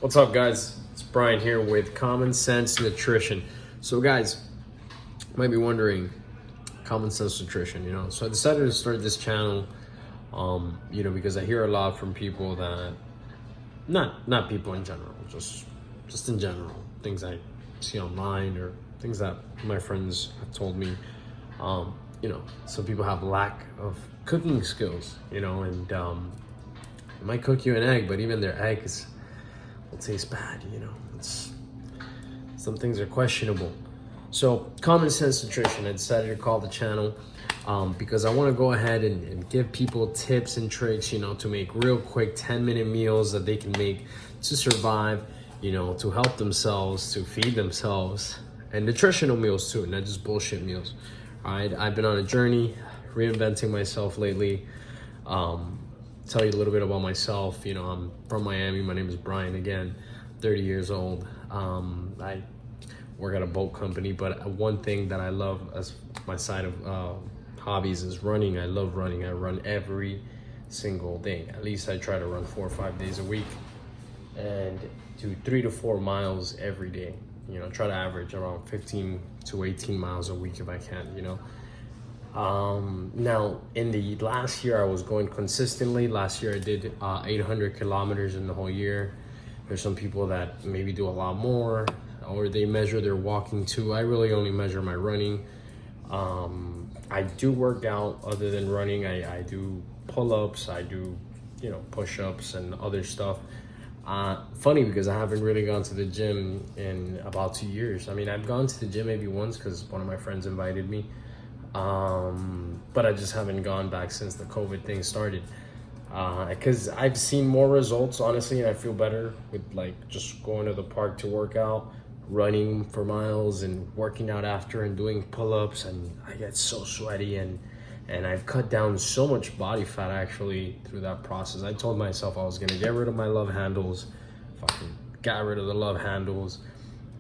What's up, guys? It's Brian here with Common Sense Nutrition. So, guys, you might be wondering, Common Sense Nutrition, So I decided to start this channel, because I hear a lot from people that, not people in general, just in general, things I see online or things that my friends have told me. Some people have lack of cooking skills, and they might cook you an egg, but even their eggs will taste bad, some things are questionable. So Common Sense Nutrition, I decided to call the channel because I want to go ahead and give people tips and tricks, to make real quick 10-minute meals that they can make to survive, to help themselves, to feed themselves, and nutritional meals too, not just bullshit meals. All right, I've been on a journey, reinventing myself lately. Tell you a little bit about myself. I'm from Miami. My name is Brian again, 30 years old. I work at a boat company, but one thing that I love as my side of hobbies is running. I love running. I run every single day. At least I try to run 4 or 5 days a week and do 3 to 4 miles every day. Try to average around 15 to 18 miles a week if I can, Now, in the last year, I was going consistently. Last year, I did 800 kilometers in the whole year. There's some people that maybe do a lot more, or they measure their walking too. I really only measure my running. I do work out other than running. I do pull-ups, I do, push-ups and other stuff. Funny because I haven't really gone to the gym in about 2 years. I mean, I've gone to the gym maybe once because one of my friends invited me. But I just haven't gone back since the COVID thing started. Because I've seen more results, honestly, and I feel better with just going to the park to work out, running for miles and working out after and doing pull-ups, and I get so sweaty and I've cut down so much body fat actually through that process. I told myself I was gonna get rid of my love handles, fucking got rid of the love handles,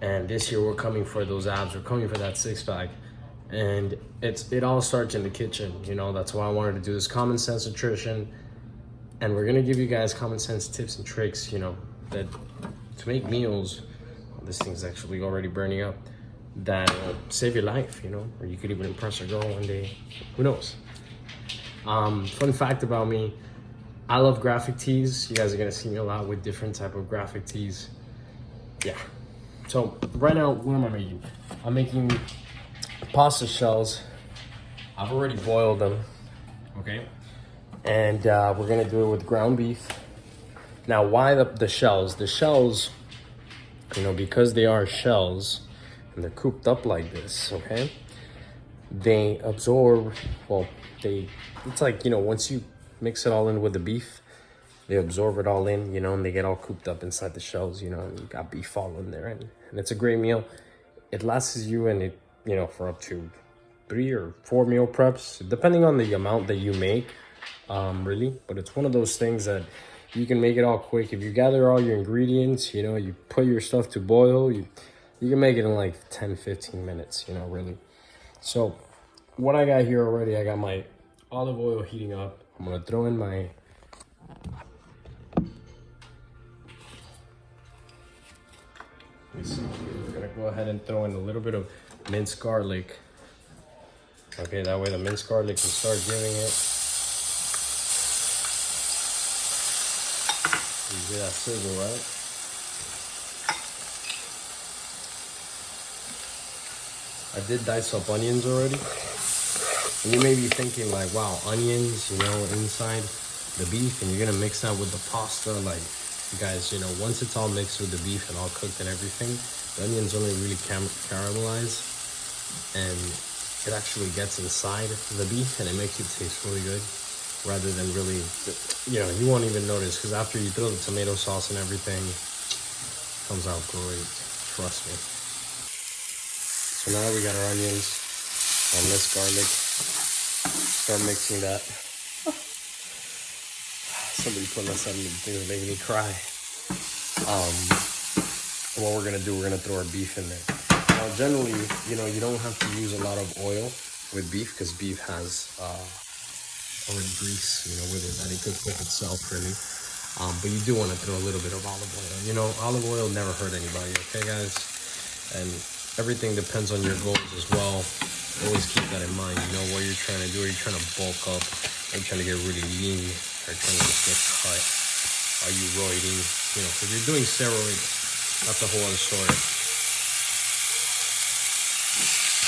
and this year we're coming for those abs, we're coming for that six-pack. And it all starts in the kitchen, that's why I wanted to do this Common Sense Nutrition. And we're gonna give you guys common sense tips and tricks, that to make meals. Well, this thing's actually already burning up. That save your life, or you could even impress a girl one day. Who knows? Fun fact about me, I love graphic tees. You guys are gonna see me a lot with different type of graphic tees. Yeah. So right now, what am I making? I'm making pasta shells. I've already boiled them, okay? And we're gonna do it with ground beef. Now, why the shells? The shells, because they are shells and they're cooped up like this, okay? They absorb, it's like, once you mix it all in with the beef, they absorb it all in, and they get all cooped up inside the shells, and you got beef all in there. And it's a great meal. It lasts you and it, for up to 3 or 4 meal preps, depending on the amount that you make, really. But it's one of those things that you can make it all quick. If you gather all your ingredients, you put your stuff to boil, you can make it in like 10, 15 minutes, really. So what I got here already, I got my olive oil heating up. I'm gonna throw in my we're gonna go ahead and throw in a little bit of minced garlic. Okay, that way the minced garlic can start giving it. You hear that sizzle, right? I did dice up onions already. And you may be thinking like, wow, onions, inside the beef, and you're gonna mix that with the pasta. Like, guys, once it's all mixed with the beef and all cooked and everything, the onions only really caramelize, and it actually gets inside the beef and it makes it taste really good, rather than really, you won't even notice, because after you throw the tomato sauce and everything, it comes out great, trust me. So now that we got our onions and this garlic, start mixing that. Somebody putting us on the thing that making me cry. What we're gonna do, we're gonna throw our beef in there. Now, generally, you don't have to use a lot of oil with beef, because beef has already grease, with it that it could cook itself, really. But you do want to throw a little bit of olive oil. You know, olive oil never hurt anybody, okay, guys? And everything depends on your goals as well. Always keep that in mind. You know what you're trying to do. Are you trying to bulk up? Are you trying to get really lean? Are you trying to just get cut? Are you roiding? You know, if you're doing steroids, that's a whole other story.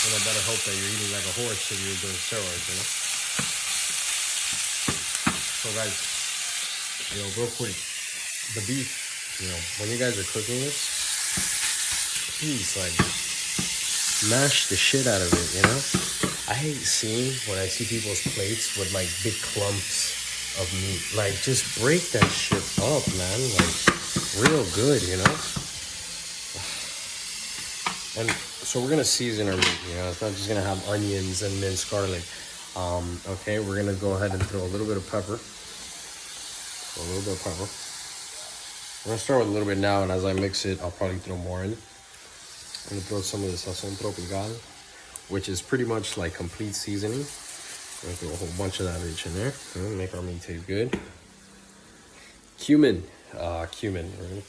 And I better hope that you're eating like a horse if you're doing steroids, you know? So guys, you know, real quick, the beef, you know, when you guys are cooking this, please, like, mash the shit out of it, you know? I hate seeing when I see people's plates with, like, big clumps of meat. Like, just break that shit up, man. Like, real good, you know? And so we're gonna season our meat, you know? It's not just gonna have onions and minced garlic. Okay, we're gonna go ahead and throw a little bit of pepper. A little bit of pepper. I'm gonna start with a little bit now, and as I mix it, I'll probably throw more in. I'm gonna throw some of the sazon tropical, which is pretty much like complete seasoning. I'm gonna throw a whole bunch of that bitch in there. Make our meat taste good. Cumin. Cumin. We're gonna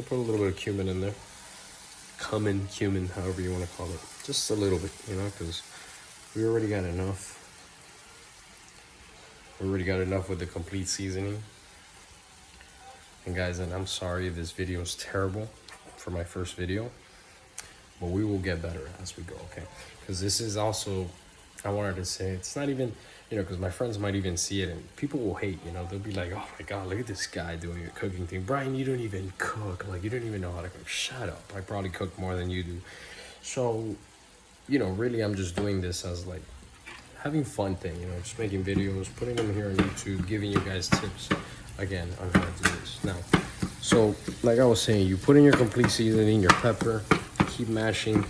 put a little bit of cumin in there. Cumin, however you want to call it. Just a little bit, you know, because we already got enough. We already got enough with the complete seasoning. And guys, and I'm sorry if this video is terrible for my first video, but we will get better as we go, okay? Because this is also, I wanted to say, it's not even, you know, because my friends might even see it and people will hate, you know, they'll be like, oh my God, look at this guy doing a cooking thing. Brian, you don't even cook. Like, you don't even know how to cook. Shut up. I probably cook more than you do. So, you know, really, I'm just doing this as like having fun thing, you know, just making videos, putting them here on YouTube, giving you guys tips, again, on how to do this. Now, so like I was saying, you put in your complete seasoning, your pepper, keep mashing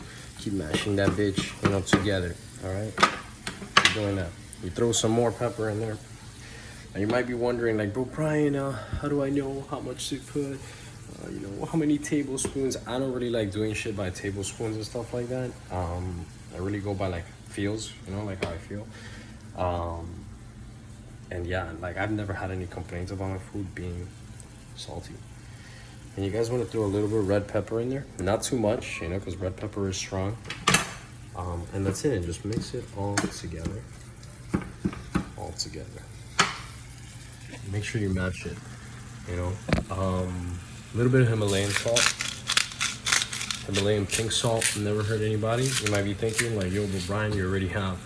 that bitch, you know, together, all right? Keep doing that. You throw some more pepper in there. Now you might be wondering, like, bro, Brian, how do I know how much to put? You know, how many tablespoons? I don't really like doing shit by tablespoons and stuff like that. I really go by like feels, you know, like how I feel. And yeah, like I've never had any complaints about my food being salty. And you guys want to throw a little bit of red pepper in there, not too much, you know, because red pepper is strong. And that's it. And just mix it all together. All together. Make sure you match it. You know, a little bit of Himalayan salt. Himalayan pink salt never hurt anybody. You might be thinking like, yo, but Brian, you already have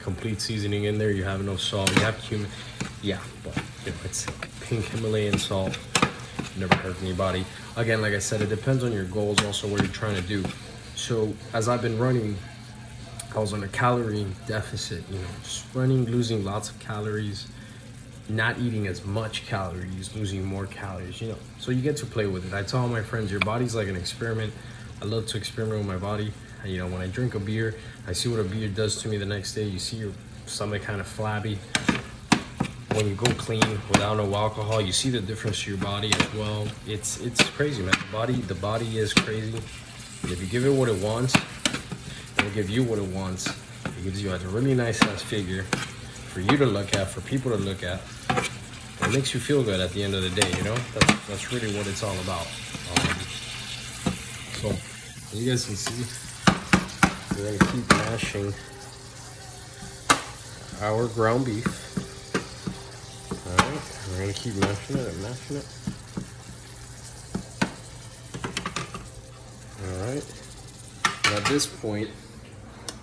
complete seasoning in there. You have no salt. You have cumin. Yeah, but you know, it's pink Himalayan salt. Never hurt anybody. Again, like I said, it depends on your goals, also what you're trying to do. So as I've been running, I was on a calorie deficit, you know, just running, losing lots of calories, not eating as much calories, losing more calories, you know. So you get to play with it. I tell all my friends, your body's like an experiment. I love to experiment with my body. You know, when I drink a beer, I see what a beer does to me the next day. You see your stomach kind of flabby. When you go clean without no alcohol, you see the difference to your body as well. It's crazy, man. The body is crazy. And if you give it what it wants, it'll give you what it wants. It gives you a really nice ass figure for you to look at, for people to look at. It makes you feel good at the end of the day, you know? That's really what it's all about. So, as you guys can see, we're gonna keep mashing our ground beef. Alright, we're gonna keep mashing it and mashing it. Alright, and at this point,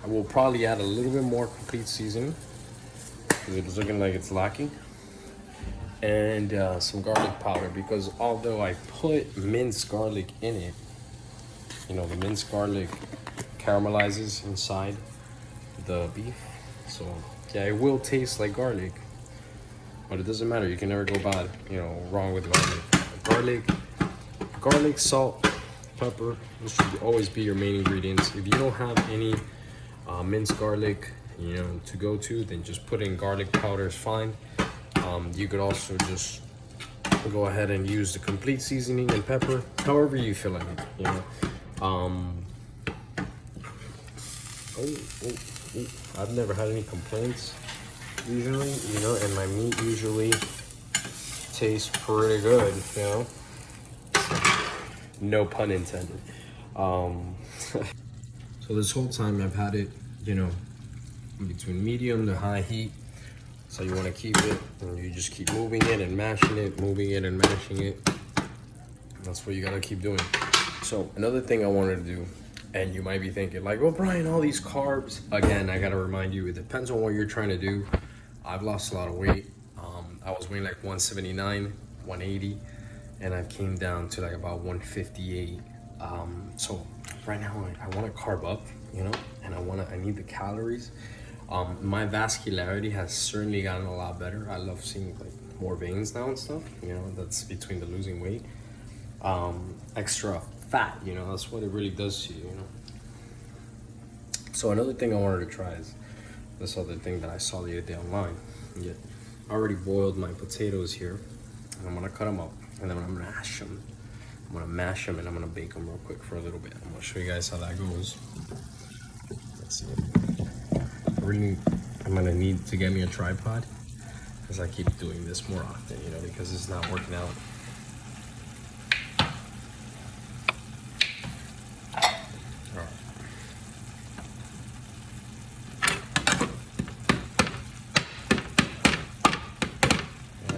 I will probably add a little bit more complete seasoning because it's looking like it's lacking. And some garlic powder, because although I put minced garlic in it, you know, the minced garlic caramelizes inside the beef. So yeah, it will taste like garlic, but it doesn't matter. You can never go bad, you know, wrong with garlic, salt, pepper. This should always be your main ingredients. If you don't have any minced garlic, you know, to go to, then just put in garlic powder is fine. You could also just go ahead and use the complete seasoning and pepper, however you feel like it, you know. I've never had any complaints usually, you know, and my meat usually tastes pretty good, you know? No pun intended. So this whole time I've had it, you know, between medium to high heat. So you want to keep it, and you just keep moving it and mashing it, moving it and mashing it. That's what you gotta keep doing. So another thing I wanted to do, and you might be thinking like, well, Brian, all these carbs. Again, I gotta remind you, it depends on what you're trying to do. I've lost a lot of weight. I was weighing like 179, 180, and I came down to like about 158. So right now I want to carb up, you know, and I need the calories. My vascularity has certainly gotten a lot better. I love seeing like more veins now and stuff, you know, that's between the losing weight. Extra fat, you know, that's what it really does to you, you know. So another thing I wanted to try is this other thing that I saw the other day online. Yeah, I already boiled my potatoes here, and I'm gonna cut them up, and then I'm gonna mash them. I'm gonna mash them, and I'm gonna bake them real quick for a little bit. I'm gonna show you guys how that goes. Let's see. I'm gonna need to get me a tripod, because I keep doing this more often, you know, because it's not working out.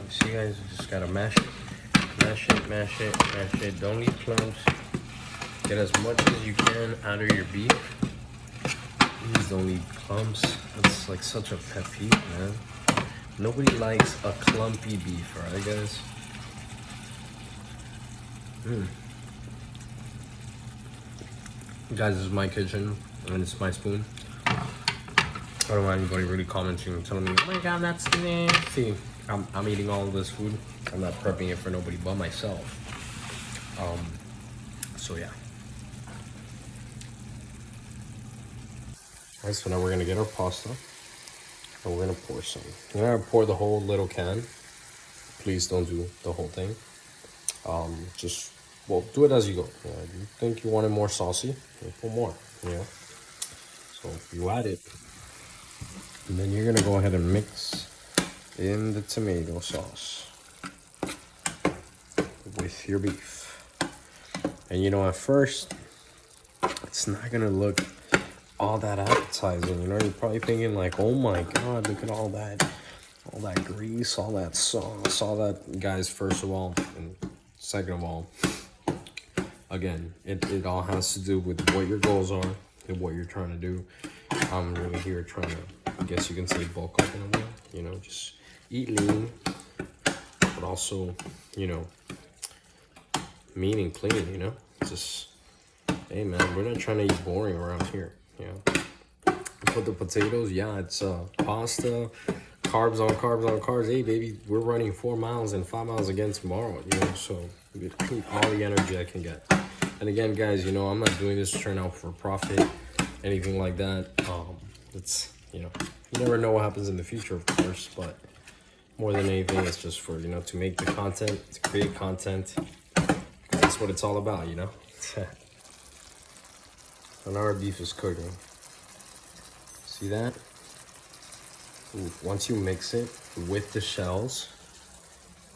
See, guys, you just gotta mash it, mash it, mash it, mash it. Don't leave clumps. Get as much as you can out of your beef. Please don't leave clumps. It's like such a pet peeve, man. Nobody likes a clumpy beef, right, guys? Guys, this is my kitchen, and it's my spoon. I don't want anybody really commenting and telling me, oh my god, that's nasty. I'm eating all of this food. I'm not prepping it for nobody but myself. So yeah. Alright, so now we're gonna get our pasta, and we're gonna pour some. You're gonna pour the whole little can. Please don't do the whole thing. Just, well, do it as you go. You think you want it more saucy, you put more, you know. So you add it, and then you're gonna go ahead and mix in the tomato sauce with your beef. And you know, at first, it's not gonna look all that appetizing, you know. You're probably thinking like, oh my god, look at all that grease, all that sauce, all that. Guys, first of all, and second of all, again, it all has to do with what your goals are and what you're trying to do. I'm really here trying to, I guess you can say, bulk up in a way, you know, just eat lean, but also, you know, meaning clean, you know. Just, hey man, we're not trying to eat boring around here, you know. Put the potatoes, yeah, it's pasta, carbs on carbs on carbs. Hey baby, we're running 4 miles and 5 miles again tomorrow, you know, so I need all the energy I can get. And again, guys, you know, I'm not doing this to turn out for profit, anything like that. It's, you know, you never know what happens in the future, of course, but more than anything, it's just for, you know, to make the content, to create content. That's what it's all about, you know. And our beef is cooking. See that? Ooh, once you mix it with the shells,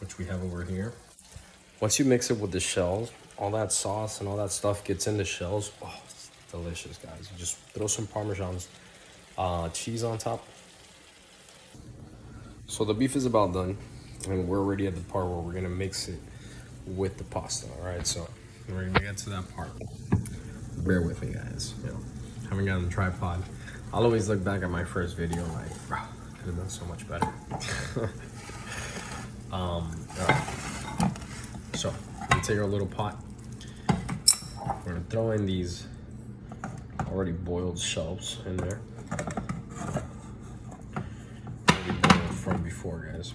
which we have over here, once you mix it with the shells, all that sauce and all that stuff gets in the shells. Oh, it's delicious, guys. You just throw some Parmesan cheese on top. So the beef is about done, and we're already at the part where we're gonna mix it with the pasta. All right, so we're gonna get to that part. Bear with me, guys. You know, haven't gotten the tripod. I'll always look back at my first video like, bro, could have done so much better. All right. So we take our little pot. We're gonna throw in these already boiled shells in there. Already boiled from before, guys.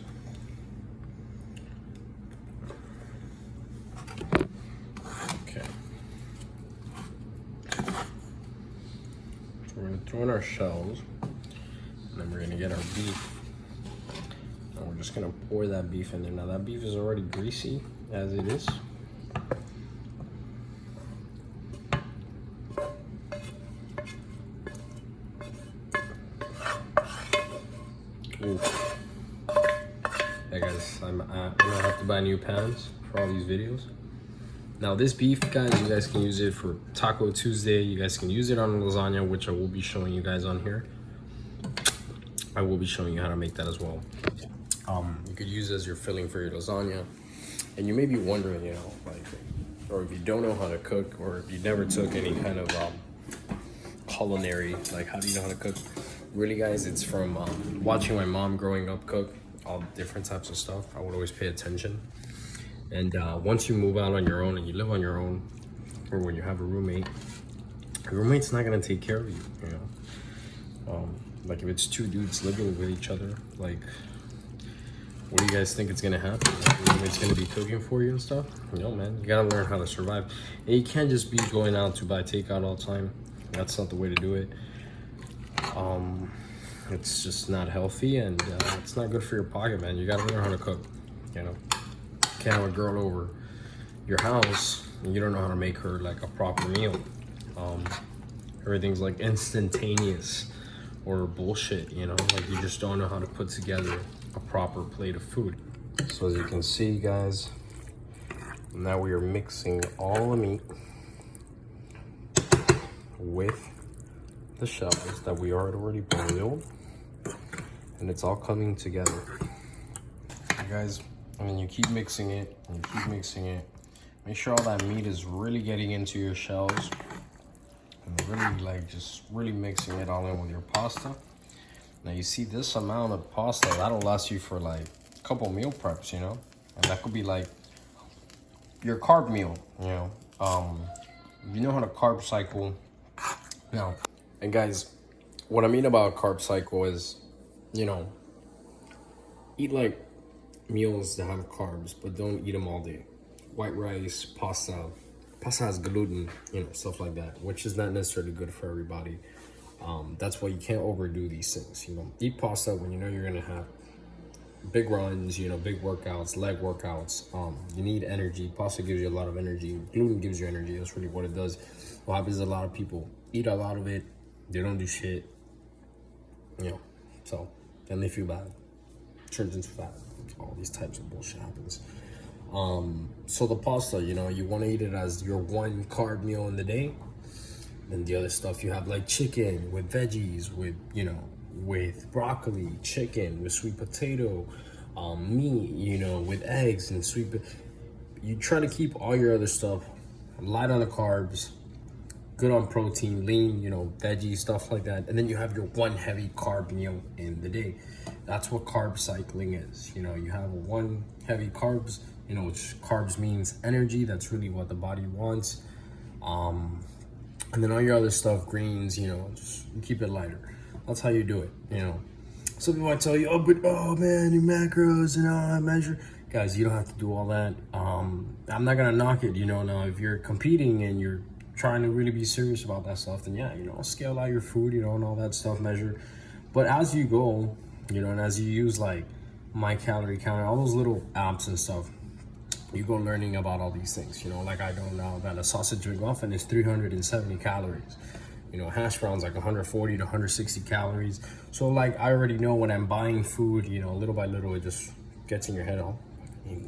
Okay. So we're gonna throw in our shells, and then we're gonna get our beef. And we're just gonna pour that beef in there. Now that beef is already greasy as it is. Ooh. Hey guys, I'm gonna have to buy new pans for all these videos. Now this beef, guys, you guys can use it for Taco Tuesday. You guys can use it on lasagna, which I will be showing you guys on here. I will be showing you how to make that as well. You could use it as your filling for your lasagna. And you may be wondering, you know, like, or if you don't know how to cook, or if you never took any kind of culinary, like how do you know how to cook? Really, guys, it's from watching my mom growing up cook all different types of stuff. I would always pay attention. And once you move out on your own and you live on your own, or when you have a roommate, your roommate's not gonna take care of you, you know? Like if it's two dudes living with each other, like, what do you guys think it's gonna happen? Like, your roommate's gonna be cooking for you and stuff? You know, man, you gotta learn how to survive. And you can't just be going out to buy takeout all the time. That's not the way to do it. It's just not healthy, and it's not good for your pocket, man. You gotta learn how to cook, you know? You can't have a girl over your house and you don't know how to make her like a proper meal. Everything's like instantaneous or bullshit, you know? Like you just don't know how to put together a proper plate of food. So as you can see, guys, now we are mixing all the meat with the shells that we already boiled, and it's all coming together. You guys, and then you keep mixing it, and you keep mixing it. Make sure all that meat is really getting into your shells, and really like just really mixing it all in with your pasta. Now you see this amount of pasta, that'll last you for like a couple meal preps, you know? And that could be like your carb meal, you know? You know how to carb cycle. Now, and guys, what I mean about carb cycle is, you know, eat like meals that have carbs, but don't eat them all day. White rice, pasta has gluten, you know, stuff like that, which is not necessarily good for everybody. That's why you can't overdo these things, you know. Eat pasta when you know you're gonna have big runs, you know, big workouts, leg workouts. You need energy. Pasta gives you a lot of energy. Gluten gives you energy. That's really what it does. What happens is a lot of people eat a lot of it, they don't do shit, you know, so then they feel bad, turns into fat. All these types of bullshit happens. So the pasta, you know, you want to eat it as your one carb meal in the day. And the other stuff you have, like chicken with veggies, with, you know, with broccoli, chicken with sweet potato, meat, you know, with eggs and you try to keep all your other stuff light on the carbs, good on protein, lean, you know, veggie, stuff like that. And then you have your one heavy carb meal in the day. That's what carb cycling is. You know, you have one heavy carbs, you know, which carbs means energy. That's really what the body wants. And then all your other stuff, greens, you know, just keep it lighter. That's how you do it, you know. Some people might tell you, oh man, your macros and all that measure. Guys, you don't have to do all that. I'm not gonna knock it, you know. Now, if you're competing and you're trying to really be serious about that stuff, then yeah, you know, scale out your food, you know, and all that stuff, measure. But as you go, you know, and as you use like My Calorie Counter, all those little apps and stuff, you go learning about all these things, you know. Like I know now that a sausage McMuffin is 370 calories. You know, hash browns like 140 to 160 calories. So like I already know when I'm buying food, you know, little by little, it just gets in your head. Oh,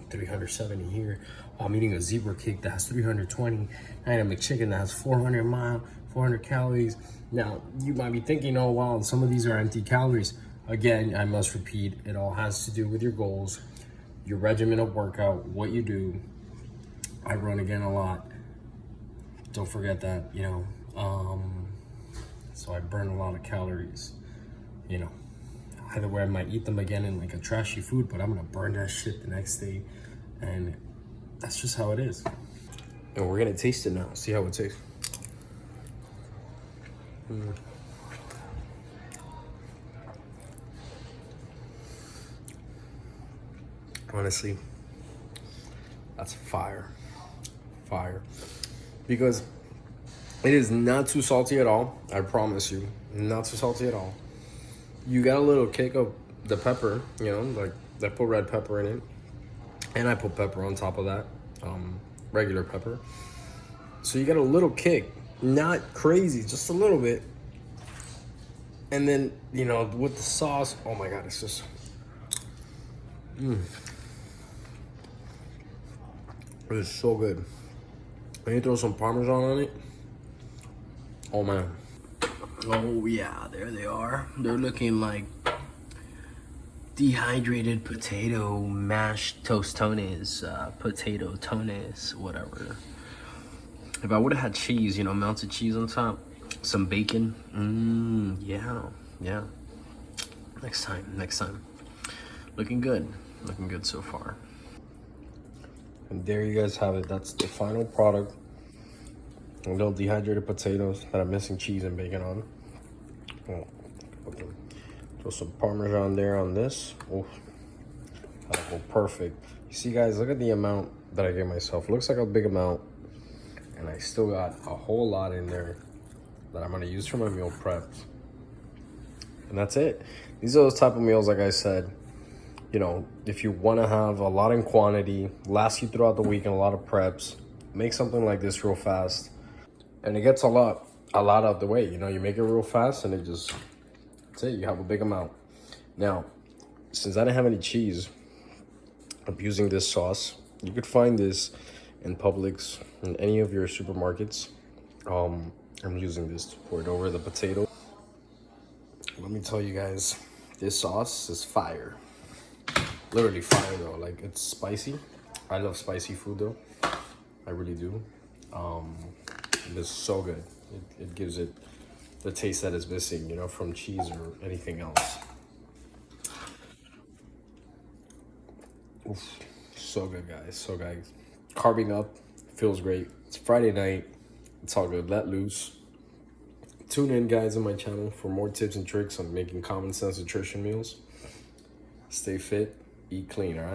370 here. I'm eating a zebra cake that has 320. I had a McChicken that has 400 calories. Now, you might be thinking, oh, wow, some of these are empty calories. Again, I must repeat, it all has to do with your goals, your regimen of workout, what you do. I run again a lot. Don't forget that, you know. So I burn a lot of calories, you know. Either way, I might eat them again in like a trashy food, but I'm gonna burn that shit the next day. And that's just how it is. And we're gonna taste it now, see how it tastes. Honestly, that's fire. Because it is not too salty at all. I promise you, not too salty at all. You got a little kick of the pepper, you know, like I put red pepper in it, and I put pepper on top of that, regular pepper. So you got a little kick, not crazy, just a little bit. And then, you know, with the sauce, oh my God, it's just, It's so good. When you throw some Parmesan on it, oh man. Oh yeah, there they are. They're looking like dehydrated potato mashed tostones, potato tones, whatever. If I would have had cheese, you know, melted cheese on top, some bacon, yeah. Next time. Looking good so far. And there you guys have it. That's the final product. Little dehydrated potatoes that I'm missing cheese and bacon on. Oh, okay. Throw some Parmesan there on this. Oh, that'll go perfect. You see, guys, look at the amount that I gave myself. Looks like a big amount, and I still got a whole lot in there that I'm gonna use for my meal prep. And that's it. These are those type of meals, like I said, you know, if you want to have a lot in quantity, last you throughout the week and a lot of preps, make something like this real fast. And it gets a lot out of the way. You know, you make it real fast and that's it. You have a big amount. Now, since I didn't have any cheese, I'm using this sauce. You could find this in Publix, in any of your supermarkets. I'm using this to pour it over the potato. Let me tell you guys, this sauce is fire. Literally fire though. Like, it's spicy. I love spicy food though. I really do. It's so good. It gives it the taste that is missing, you know, from cheese or anything else. Oof. So good, guys. So guys, carving up feels great. It's Friday night. It's all good. Let loose. Tune in, guys, on my channel for more tips and tricks on making common sense nutrition meals. Stay fit, eat clean, all right?